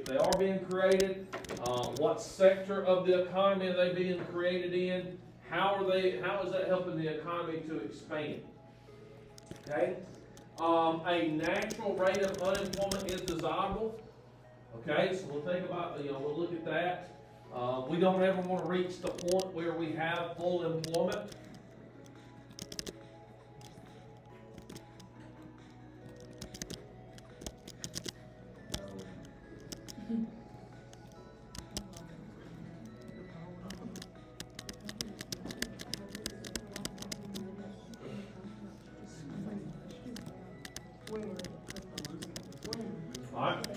if they are being created, what sector of the economy are they being created in, how is that helping the economy to expand? Okay? A natural rate of unemployment is desirable. Okay, so we'll think about, we'll look at that. We don't ever want to reach the point where we have full employment. Alright.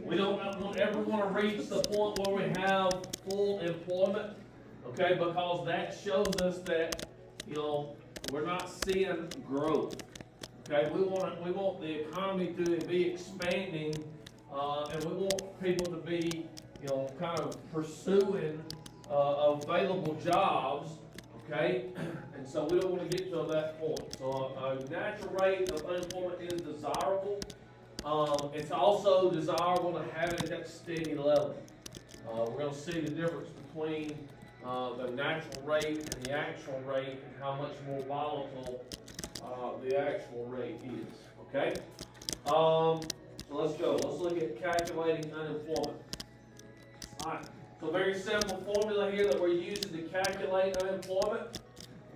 We don't ever want to reach the point where we have full employment, okay, because that shows us that, we're not seeing growth. Okay, we want the economy to be expanding, and we want people to be, kind of pursuing available jobs. Okay, and so we don't want to get to that point. So a natural rate of unemployment is desirable. It's also desirable to have it at that steady level. We're going to see the difference between the natural rate and the actual rate, and how much more volatile the actual rate is. Okay? So let's go. Let's look at calculating unemployment. Alright, so a very simple formula here that we're using to calculate unemployment.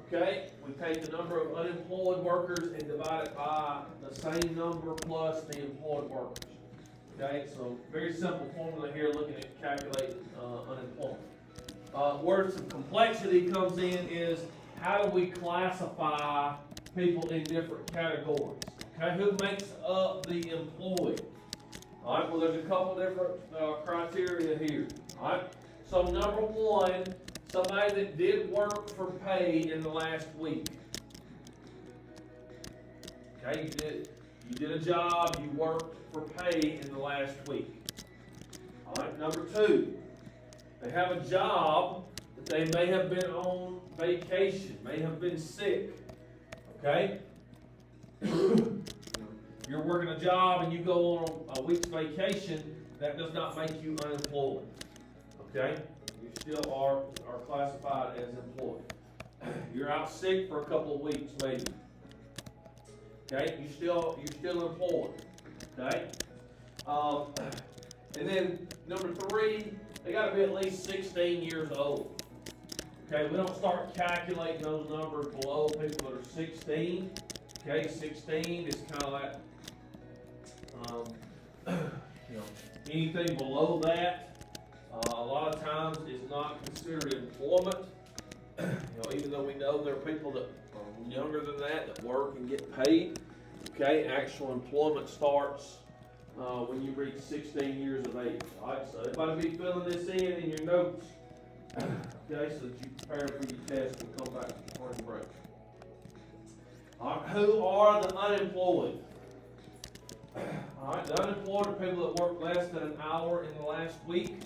Okay, we take the number of unemployed workers and divide it by the same number plus the employed workers. Okay, so very simple formula here looking at calculating unemployment. Where some complexity comes in is how do we classify people in different categories? Okay, who makes up the employed? All right, well there's a couple different criteria here. All right, so number one, somebody that did work for pay in the last week. Okay, you did a job, you worked for pay in the last week. All right, number two, they have a job that they may have been on vacation, may have been sick. Okay? You're working a job and you go on a week's vacation, that does not make you unemployed. Okay? You still are classified as employed. You're out sick for a couple of weeks, maybe. Okay, you're still employed. Okay, and then number three, they got to be at least 16 years old. Okay, we don't start calculating those numbers below people that are 16. Okay, 16 is kind of that. Anything below that. A lot of times is not considered employment. Even though we know there are people that are younger than that work and get paid. Okay, actual employment starts when you reach 16 years of age. All right, so everybody be filling this in your notes. Okay, so that you prepare for your test and come back to spring break. All right, who are the unemployed? All right, the unemployed are people that work less than an hour in the last week.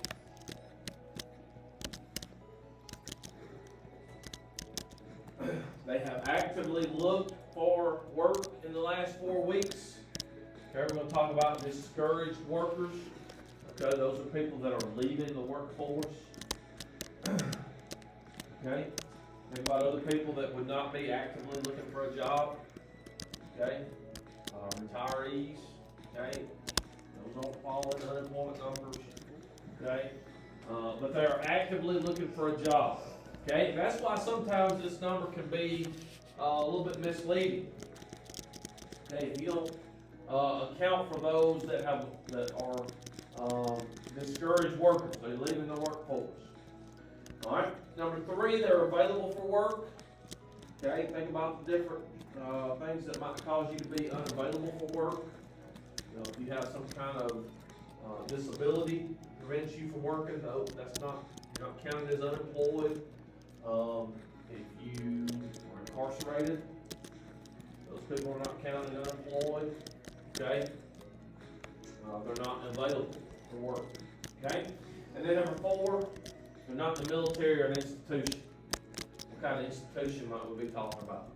They have actively looked for work in the last 4 weeks. Okay, we're going to talk about discouraged workers. Okay, those are people that are leaving the workforce. Okay, think about other people that would not be actively looking for a job. Okay, retirees. Okay, those don't fall in unemployment numbers. Okay, but they are actively looking for a job. Okay, that's why sometimes this number can be a little bit misleading. Okay, if you don't account for those that are discouraged workers, they're leaving the workforce. All right, number three, they're available for work. Okay, think about the different things that might cause you to be unavailable for work. If you have some kind of disability prevents you from working, no, you're not counted as unemployed. If you are incarcerated, those people are not counted unemployed. Okay, they're not available for work. Okay, and then number four, they're not in the military or an institution. What kind of institution might we be talking about?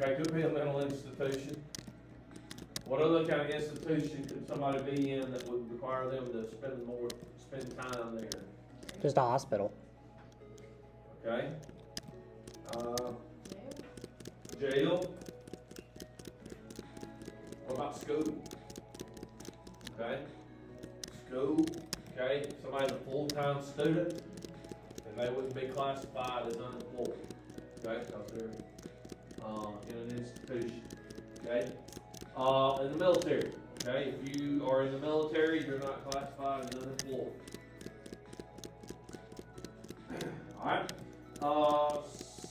Okay, could be a mental institution. What other kind of institution could somebody be in that would require them to spend time there? Just a hospital. Okay. Jail. What about school? Okay. School. Okay. If somebody's a full-time student, then they wouldn't be classified as unemployed. Okay, because they're in an institution. Okay. In the military. Okay. If you are in the military, you're not classified as unemployed. All right.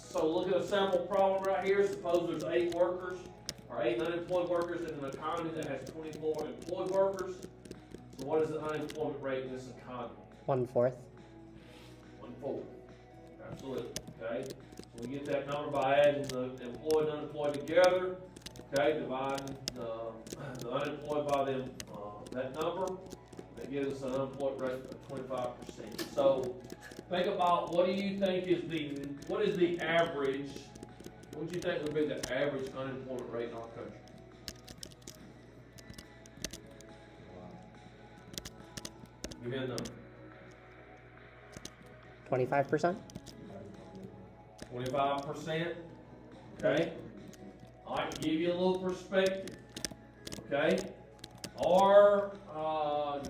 So look at a sample problem right here. Suppose there's 8 workers or 8 unemployed workers in an economy that has 24 employed workers. So what is the unemployment rate in this economy? 1/4. 1/4. Absolutely. Okay. So we get that number by adding the employed and unemployed together. Okay. Dividing the unemployed by them that number. That gives us an unemployment rate of 25%. So think about what do you think is the average? What would you think would be the average unemployment rate in our country? Give me a number. 25%. 25%. Okay. All right. To give you a little perspective. Okay. Our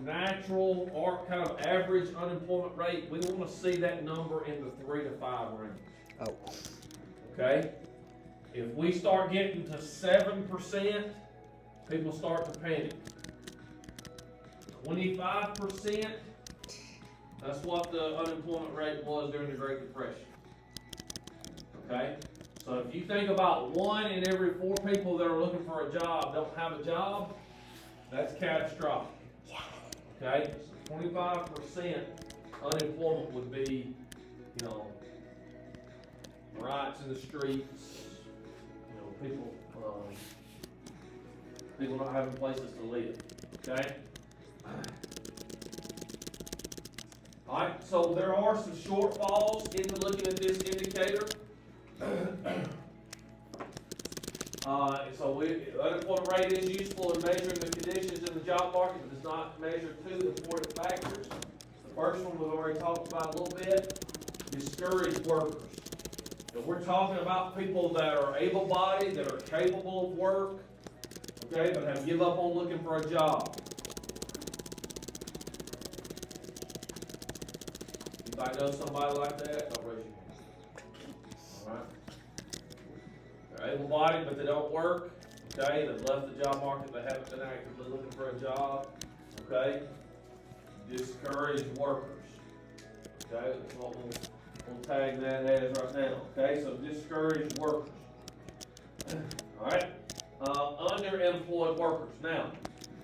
natural or kind of average unemployment rate, we want to see that number in the 3 to 5 range. Oh. Okay? If we start getting to 7%, people start to panic. 25%, that's what the unemployment rate was during the Great Depression. Okay? So if you think about 1 in every 4 people that are looking for a job don't have a job, that's catastrophic. Okay? So 25% unemployment would be, riots in the streets, people not having places to live. Okay? Alright, so there are some shortfalls in looking at this indicator. Unemployment rate is useful in measuring the conditions in the job market, but does not measure 2 important factors. The first one we've already talked about a little bit, discouraged workers. So we're talking about people that are able-bodied, that are capable of work, okay, but have give up on looking for a job. Anybody know somebody like that? Don't raise your hand. All right. They're able-bodied, but they don't work. Okay, they've left the job market. They haven't been actively looking for a job. Okay, discouraged workers. Okay, that's what we'll tag that as right now. Okay, so discouraged workers. All right, underemployed workers. Now,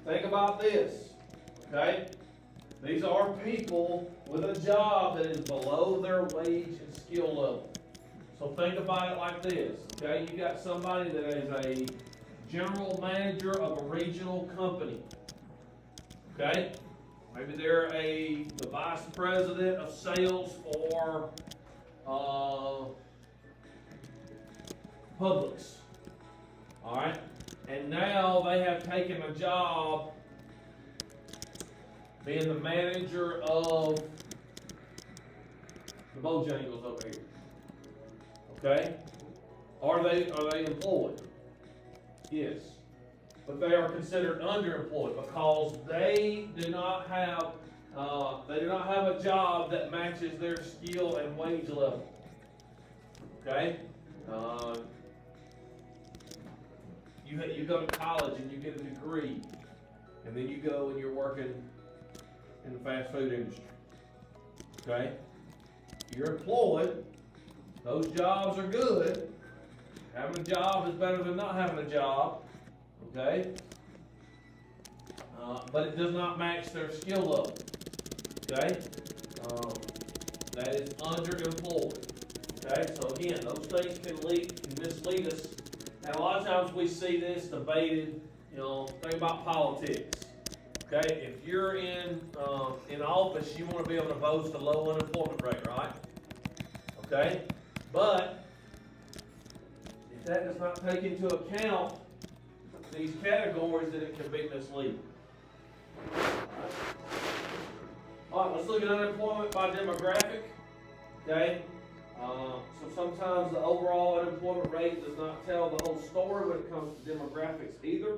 think about this. Okay, these are people with a job that is below their wage and skill level. So think about it like this, okay? You got somebody that is a general manager of a regional company, okay? Maybe they're the vice president of sales for Publix, all right? And now they have taken a job being the manager of the Bojangles over here. Okay? Are they employed? Yes. But they are considered underemployed because they do not have a job that matches their skill and wage level. Okay? You go to college and you get a degree, and then you go and you're working in the fast food industry. Okay? You're employed. Those jobs are good. Having a job is better than not having a job. Okay? But it does not match their skill level. Okay? That is underemployed. Okay? So again, those things can mislead us. And a lot of times we see this debated, think about politics. Okay? If you're in office, you want to be able to boast a low unemployment rate, right? Okay? But that does not take into account these categories, then it can be misleading. Alright, let's look at unemployment by demographic, okay? So sometimes the overall unemployment rate does not tell the whole story when it comes to demographics either.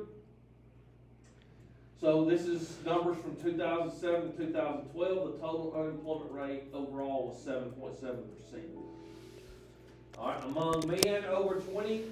So this is numbers from 2007 to 2012. The total unemployment rate overall was 7.7%. Alright, among men over 20,